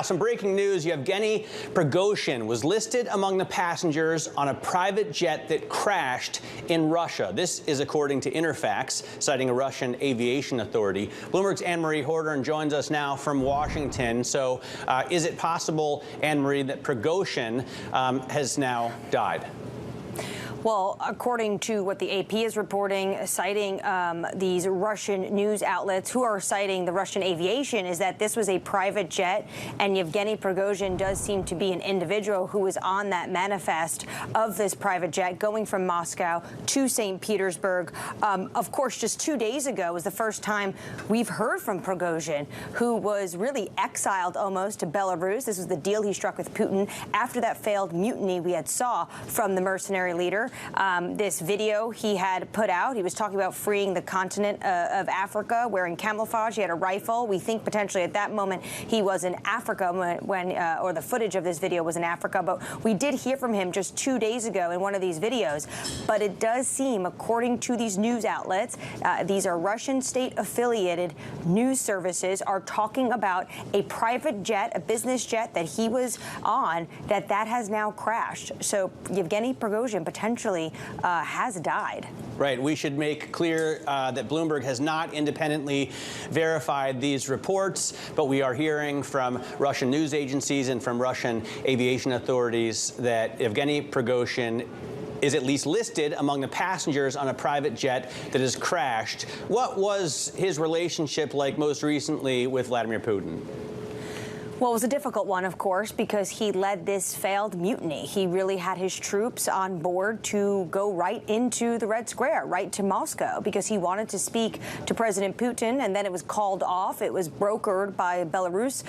Some breaking news, Yevgeny Prigozhin was listed among the passengers on a private jet that crashed in Russia. This is according to Interfax, citing a Russian aviation authority. Bloomberg's Annmarie Hordern joins us now from Washington. So is it possible, Annmarie, that Prigozhin has now died? Well, according to what the AP is reporting, citing these Russian news outlets who are citing the Russian aviation, is that this was a private jet, and Yevgeny Prigozhin does seem to be an individual who was on that manifest of this private jet going from Moscow to St. Petersburg. Of course, just 2 days ago was the first time we've heard from Prigozhin, who was really exiled almost to Belarus. This was the deal he struck with Putin after that failed mutiny we had saw from the mercenary leader. This video he had put out, he was talking about freeing the continent of Africa, wearing camouflage. He had a rifle. We think potentially at that moment he was in Africa or the footage of this video was in Africa. But we did hear from him just 2 days ago in one of these videos. But it does seem, according to these news outlets, these are Russian state-affiliated news services, are talking about a private jet, a business jet that he was on, that has now crashed. So Yevgeny Prigozhin potentially has died. Right. We should make clear that Bloomberg has not independently verified these reports, but we are hearing from Russian news agencies and from Russian aviation authorities that Yevgeny Prigozhin is at least listed among the passengers on a private jet that has crashed. What was his relationship like most recently with Vladimir Putin? Well, it was a difficult one, of course, because he led this failed mutiny. He really had his troops on board to go right into the Red Square, right to Moscow, because he wanted to speak to President Putin, and then it was called off. It was brokered by Belarus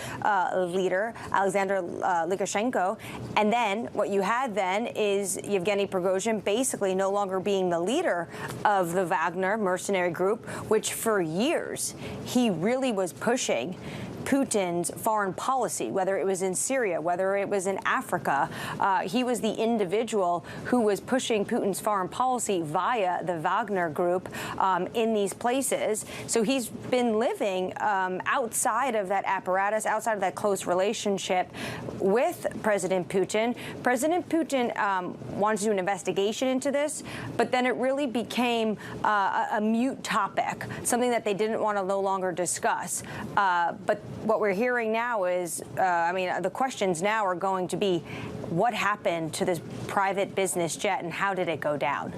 leader Alexander Lukashenko. And then what you had then is Yevgeny Prigozhin basically no longer being the leader of the Wagner mercenary group, which for years he really was pushing Putin's foreign policy, whether it was in Syria, whether it was in Africa. He was the individual who was pushing Putin's foreign policy via the Wagner group in these places. So he's been living outside of that apparatus, outside of that close relationship with President Putin. President Putin wanted to do an investigation into this, but then it really became a mute topic, something that they didn't want to no longer discuss. But what we're hearing now is, the questions now are going to be, what happened to this private business jet and how did it go down?